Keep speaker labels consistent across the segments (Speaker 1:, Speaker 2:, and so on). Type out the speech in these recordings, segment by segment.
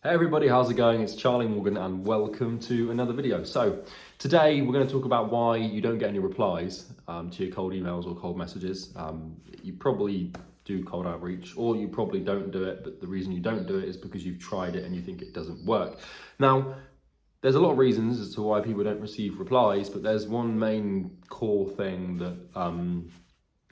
Speaker 1: Hey everybody, how's it going? It's Charlie Morgan and welcome to another video. So today we're going to talk about why you don't get any replies to your cold emails or cold messages. You probably do cold outreach or you probably don't do it, but the reason you don't do it is because you've tried it and you think it doesn't work. Now, there's a lot of reasons as to why people don't receive replies, but there's one main core thing that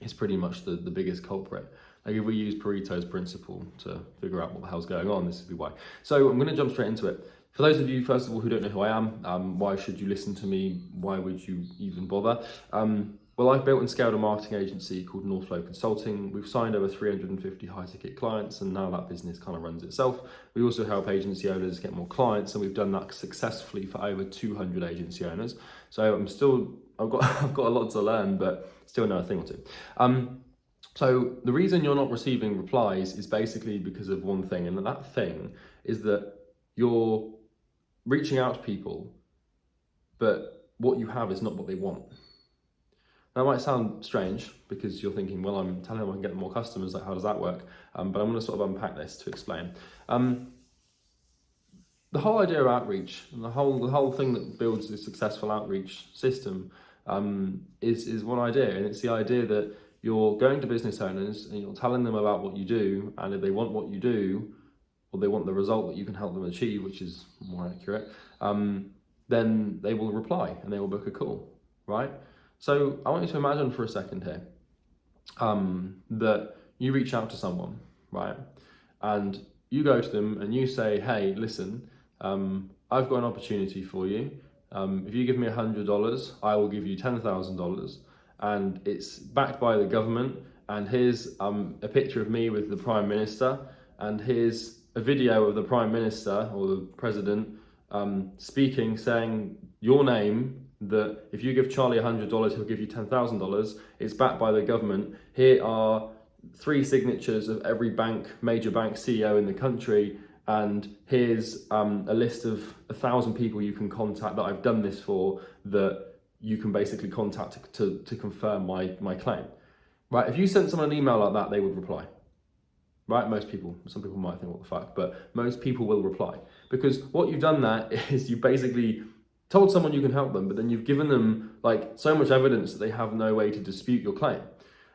Speaker 1: is pretty much the biggest culprit. Like if we use Pareto's principle to figure out what the hell's going on, this would be why. So I'm going to jump straight into it. For those of you, first of all, who don't know who I am, why should you listen to me? Why would you even bother? Well, I've built and scaled a marketing agency called NorthFlow Consulting. We've signed over 350 high-ticket clients, and now that business kind of runs itself. We also help agency owners get more clients, and we've done that successfully for over 200 agency owners. So I've got a lot to learn, but still know a thing or two. So the reason you're not receiving replies is basically because of one thing, and that thing is that you're reaching out to people, but what you have is not what they want. That might sound strange because you're thinking, well, I'm telling them I can get more customers, like how does that work? But I'm going to sort of unpack this to explain. The whole idea of outreach and the whole thing that builds a successful outreach system is one idea, and it's the idea that you're going to business owners and you're telling them about what you do, and if they want what you do, or they want the result that you can help them achieve, which is more accurate, then they will reply and they will book a call, right? So I want you to imagine for a second here that you reach out to someone, right? And you go to them and you say, hey, listen, I've got an opportunity for you. If you give me $100, I will give you $10,000. And it's backed by the government, and here's a picture of me with the Prime Minister, and here's a video of the Prime Minister or the President speaking, saying your name, that if you give Charlie $100, he'll give you $10,000. It's backed by the government. Here are 3 signatures of every major bank CEO in the country, and here's a list of 1,000 people you can contact that I've done this for, that you can basically contact to confirm my claim, right? If you sent someone an email like that, they would reply, right? Most people, some people might think, what the fuck, but most people will reply, because what you've done there is you basically told someone you can help them, but then you've given them like so much evidence that they have no way to dispute your claim.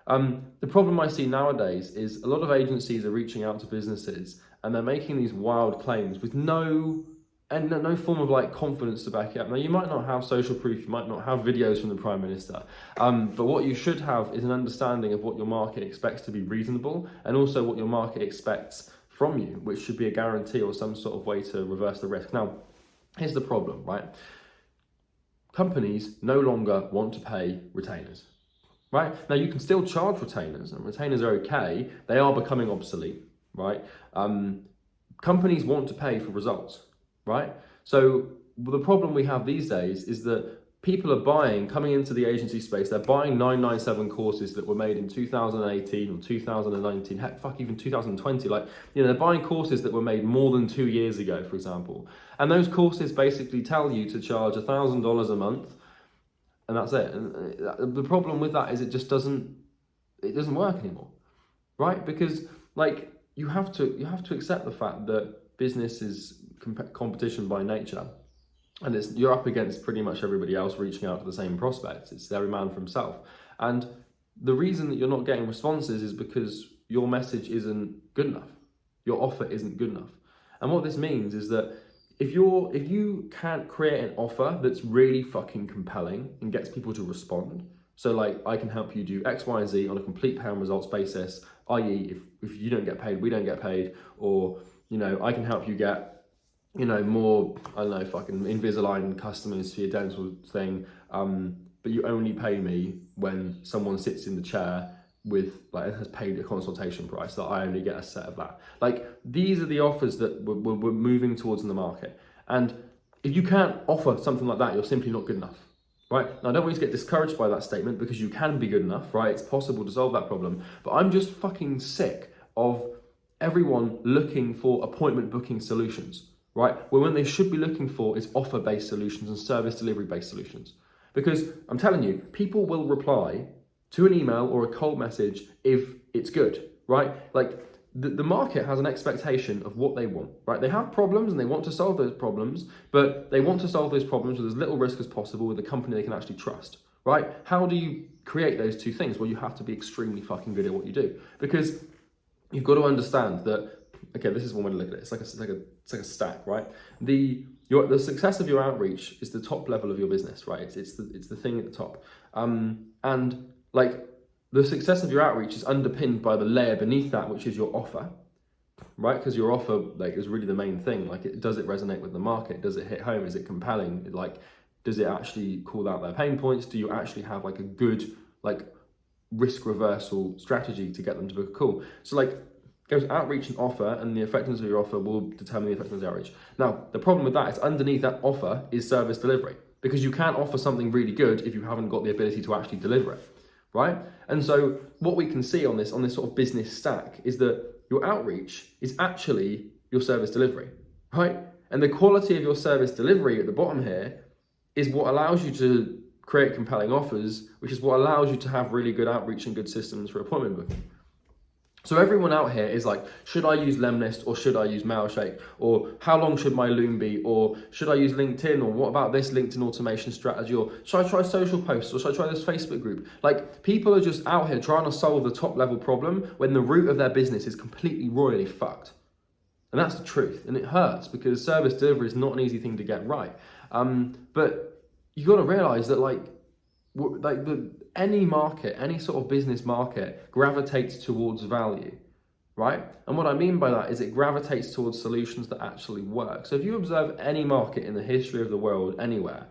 Speaker 1: The problem I see nowadays is a lot of agencies are reaching out to businesses and they're making these wild claims with no form of like confidence to back it up. Now, you might not have social proof, you might not have videos from the Prime Minister, but what you should have is an understanding of what your market expects to be reasonable, and also what your market expects from you, which should be a guarantee or some sort of way to reverse the risk. Now, here's the problem, right? Companies no longer want to pay retainers, right? Now, you can still charge retainers, and retainers are okay. They are becoming obsolete, right? Companies want to pay for results, right? So the problem we have these days is that people are coming into the agency space, they're buying 997 courses that were made in 2018 or 2019, heck, fuck, even 2020. Like, they're buying courses that were made more than 2 years ago, for example. And those courses basically tell you to charge $1,000 a month, and that's it. And the problem with that is it doesn't work anymore, right? Because like, you have to accept the fact that business is competition by nature, and you're up against pretty much everybody else reaching out to the same prospects. It's every man for himself, and the reason that you're not getting responses is because your message isn't good enough, your offer isn't good enough. And what this means is that if you can't create an offer that's really fucking compelling and gets people to respond, so like, I can help you do X, Y, and Z on a complete pay and results basis, i.e. if you don't get paid, we don't get paid, or I can help you get more, I don't know, fucking Invisalign customers for your dental thing, but you only pay me when someone sits in the chair with, like, has paid a consultation price, that I only get a set of that. Like, these are the offers that we're moving towards in the market. And if you can't offer something like that, you're simply not good enough, right? Now, I don't want you to get discouraged by that statement, because you can be good enough, right? It's possible to solve that problem. But I'm just fucking sick of everyone looking for appointment booking solutions, right? Well, when they should be looking for is offer-based solutions and service delivery-based solutions. Because I'm telling you, people will reply to an email or a cold message if it's good, right? Like, the market has an expectation of what they want, right? They have problems and they want to solve those problems, but they want to solve those problems with as little risk as possible with a company they can actually trust, right? How do you create those two things? Well, you have to be extremely fucking good at what you do, because you've got to understand that, okay, this is one way to look at it. It's like a stack, right? The success of your outreach is the top level of your business, right? It's the thing at the top. And like the success of your outreach is underpinned by the layer beneath that, which is your offer, right? Because your offer like is really the main thing. Like, does it resonate with the market? Does it hit home? Is it compelling? Like, does it actually call out their pain points? Do you actually have like a good like risk reversal strategy to get them to book a call? So like, goes outreach and offer, and the effectiveness of your offer will determine the effectiveness of the outreach. Now, the problem with that is underneath that offer is service delivery, because you can't offer something really good if you haven't got the ability to actually deliver it, right? And so what we can see on this sort of business stack is that your outreach is actually your service delivery, right? And the quality of your service delivery at the bottom here is what allows you to create compelling offers, which is what allows you to have really good outreach and good systems for appointment booking. So everyone out here is like, should I use Lemlist or should I use Mailshake? Or how long should my loom be? Or should I use LinkedIn? Or what about this LinkedIn automation strategy? Or should I try social posts? Or should I try this Facebook group? Like, people are just out here trying to solve the top level problem when the root of their business is completely royally fucked. And that's the truth. And it hurts, because service delivery is not an easy thing to get right. But you got to realize that any market, any sort of business market gravitates towards value, right? And what I mean by that is it gravitates towards solutions that actually work. So if you observe any market in the history of the world, anywhere,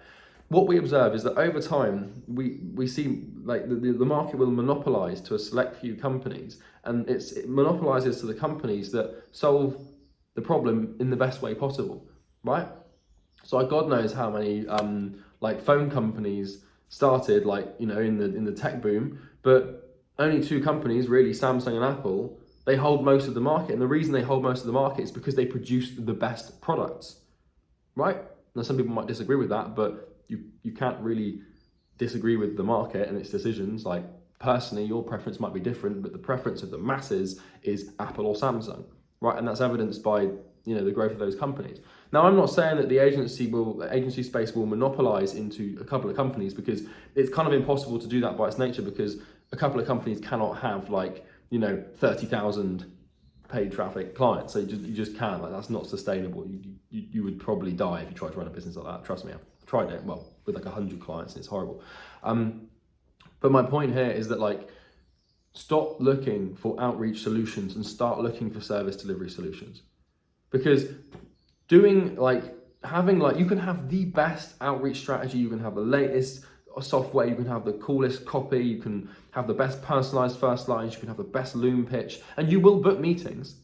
Speaker 1: what we observe is that over time, we see like the market will monopolize to a select few companies, and it monopolizes to the companies that solve the problem in the best way possible, right? So God knows how many like phone companies started in the tech boom, but only two companies really, Samsung and Apple, they hold most of the market. And the reason they hold most of the market is because they produce the best products, right? Now, some people might disagree with that, but you can't really disagree with the market and its decisions. Like, personally, your preference might be different, but the preference of the masses is Apple or Samsung, right? And that's evidenced by the growth of those companies. Now, I'm not saying that the agency space will monopolize into a couple of companies, because it's kind of impossible to do that by its nature, because a couple of companies cannot have 30,000 paid traffic clients. So you just can't. Like, that's not sustainable. You would probably die if you tried to run a business like that. Trust me, I've tried it. Well, with 100 clients, and it's horrible. But my point here is that stop looking for outreach solutions and start looking for service delivery solutions. Because you can have the best outreach strategy, you can have the latest software, you can have the coolest copy, you can have the best personalized first lines, you can have the best loom pitch, and you will book meetings,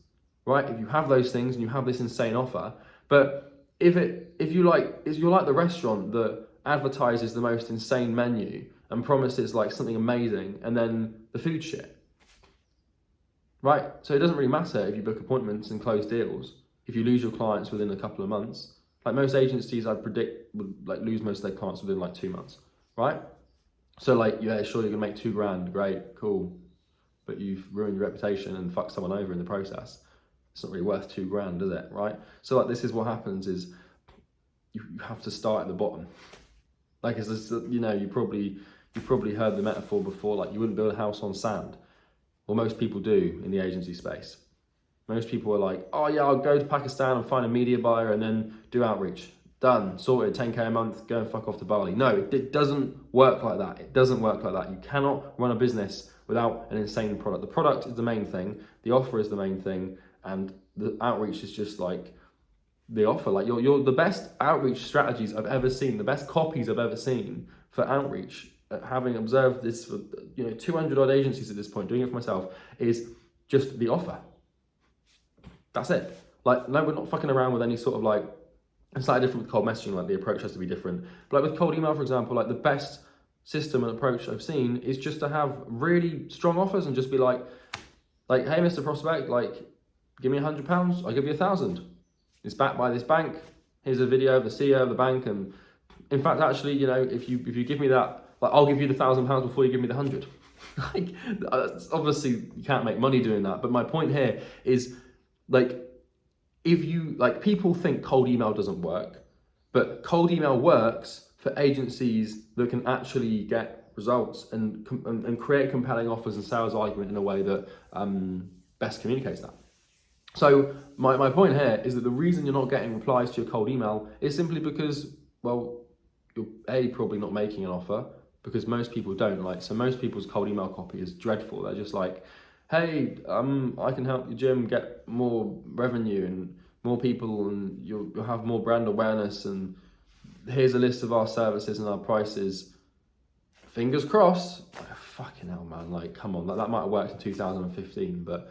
Speaker 1: right? If you have those things and you have this insane offer. But if you're like the restaurant that advertises the most insane menu and promises something amazing, and then the food shit, right? So it doesn't really matter if you book appointments and close deals if you lose your clients within a couple of months. Like, most agencies, I predict, would lose most of their clients within 2 months, right? So yeah, sure, you're gonna make $2,000, great, cool, but you've ruined your reputation and fucked someone over in the process. It's not really worth $2,000, is it, right? So this is what happens: is you have to start at the bottom. It's this, you probably heard the metaphor before. You wouldn't build a house on sand. Well, most people do in the agency space. Most people are like, oh yeah, I'll go to Pakistan and find a media buyer and then do outreach. Done, sorted, 10K a month, go and fuck off to Bali. No, it doesn't work like that. It doesn't work like that. You cannot run a business without an insane product. The product is the main thing, the offer is the main thing, and the outreach is just the offer. You're the best outreach strategies I've ever seen, the best copies I've ever seen for outreach, having observed this for 200 odd agencies at this point, doing it for myself, is just the offer. That's it. No, we're not fucking around with any sort of it's slightly different with cold messaging. The approach has to be different. But with cold email, for example, the best system and approach I've seen is just to have really strong offers and just be hey, Mr. Prospect, give me £100, I'll give you 1,000. It's backed by this bank. Here's a video of the CEO of the bank, and in fact, actually, if you give me that, I'll give you the £1,000 before you give me the 100. Like, obviously you can't make money doing that, but my point here is, like, if you, like, people think cold email doesn't work, but cold email works for agencies that can actually get results and create compelling offers and sales argument in a way that best communicates that. So my point here is that the reason you're not getting replies to your cold email is simply because, well, you're probably not making an offer, because most people don't. Like, so most people's cold email copy is dreadful. They're just like, hey, I can help your gym get more revenue and more people, and you'll have more brand awareness, and here's a list of our services and our prices. Fingers crossed. Like, fucking hell, man. Like, come on. That might have worked in 2015, but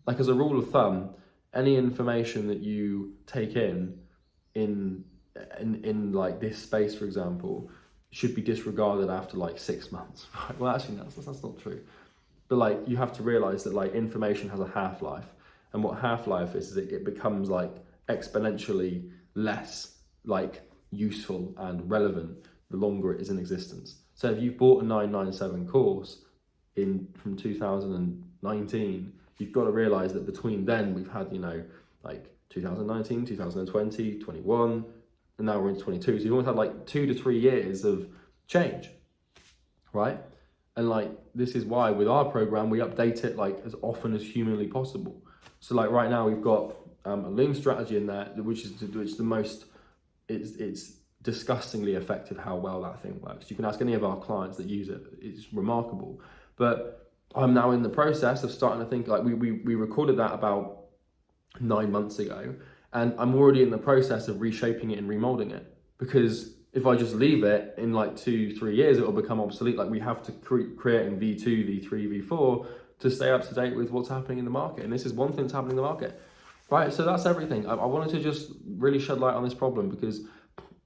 Speaker 1: like, as a rule of thumb, any information that you take in like this space, for example, should be disregarded after like 6 months. Right? Well, actually, that's not true. But like, you have to realize that like information has a half-life, and what half-life is it becomes like exponentially less like useful and relevant the longer it is in existence. So if you've bought a 997 course from 2019, you've got to realize that between then we've had, you know, like 2019, 2020, 21, and now we're into 22. So you've almost had like 2 to 3 years of change, right? And like, this is why with our program, we update it like as often as humanly possible. So like right now we've got a Loom strategy in there, which is the most, it's disgustingly effective how well that thing works. You can ask any of our clients that use it, it's remarkable. But I'm now in the process of starting to think, like, we recorded that about 9 months ago, and I'm already in the process of reshaping it and remolding it, because if I just leave it in like 2-3 years, it will become obsolete. Like, we have to create in V2, V3, V4 to stay up to date with what's happening in the market. And this is one thing that's happening in the market, right? So that's everything. I wanted to just really shed light on this problem, because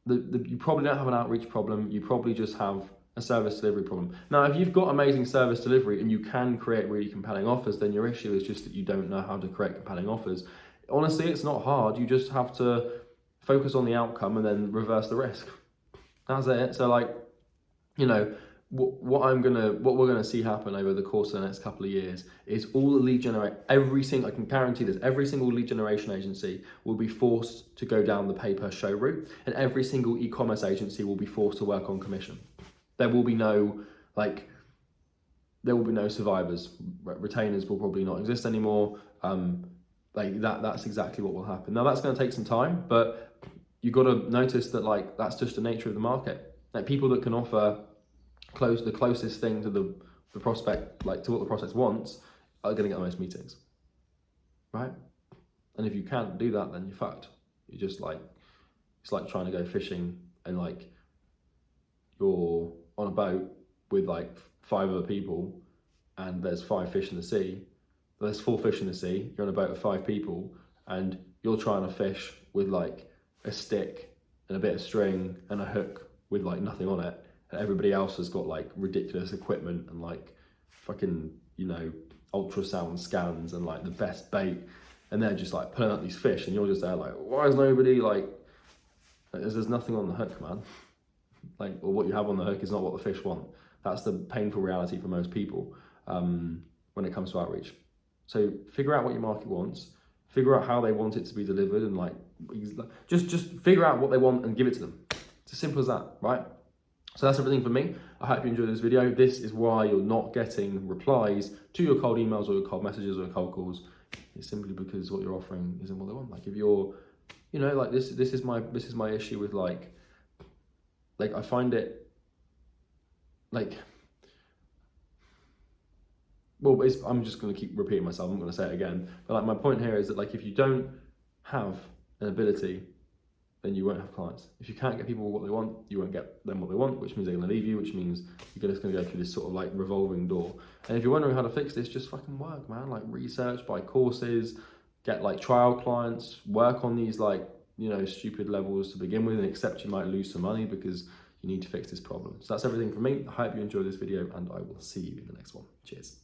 Speaker 1: you probably don't have an outreach problem. You probably just have a service delivery problem. Now, if you've got amazing service delivery and you can create really compelling offers, then your issue is just that you don't know how to create compelling offers. Honestly, it's not hard. You just have to focus on the outcome and then reverse the risk. That's it. So like, you know, what we're gonna see happen over the course of the next couple of years is all the lead generate, I can guarantee this, every single lead generation agency will be forced to go down the pay per show route, and every single e-commerce agency will be forced to work on commission. There will be no survivors. Retainers will probably not exist anymore. That's exactly what will happen. Now, that's going to take some time, but you've got to notice that like, that's just the nature of the market. Like, people that can offer the closest thing to the prospect, like to what the prospect wants, are going to get the most meetings, right? And if you can't do that, then you're fucked. You're just like, it's like trying to go fishing and like, you're on a boat with like 5 other people and there's 5 fish in the sea. There's 4 fish in the sea, you're on a boat with 5 people, and you're trying to fish with like a stick and a bit of string and a hook with like nothing on it, and everybody else has got like ridiculous equipment and like fucking, you know, ultrasound scans and like the best bait, and they're just like pulling out these fish, and you're just there like, why is nobody like, there's nothing on the hook, man. Like, or what you have on the hook is not what the fish want. That's the painful reality for most people when it comes to outreach. So figure out what your market wants, figure out how they want it to be delivered, and like, just figure out what they want and give it to them. It's as simple as that, right? So that's everything for me. I hope you enjoyed this video. This is why you're not getting replies to your cold emails or your cold messages or your cold calls. It's simply because what you're offering isn't what they want. Like, if you're, you know, like this is my issue with like I find it like, well, I'm just going to keep repeating myself. I'm going to say it again. But like, my point here is that like, if you don't have an ability, then you won't have clients. If you can't get people what they want, you won't get them what they want, which means they're going to leave you, which means you're just going to go through this sort of like revolving door. And if you're wondering how to fix this, just fucking work, man. Like, research, buy courses, get like trial clients, work on these like, you know, stupid levels to begin with, and accept you might lose some money because you need to fix this problem. So that's everything from me. I hope you enjoyed this video, and I will see you in the next one. Cheers.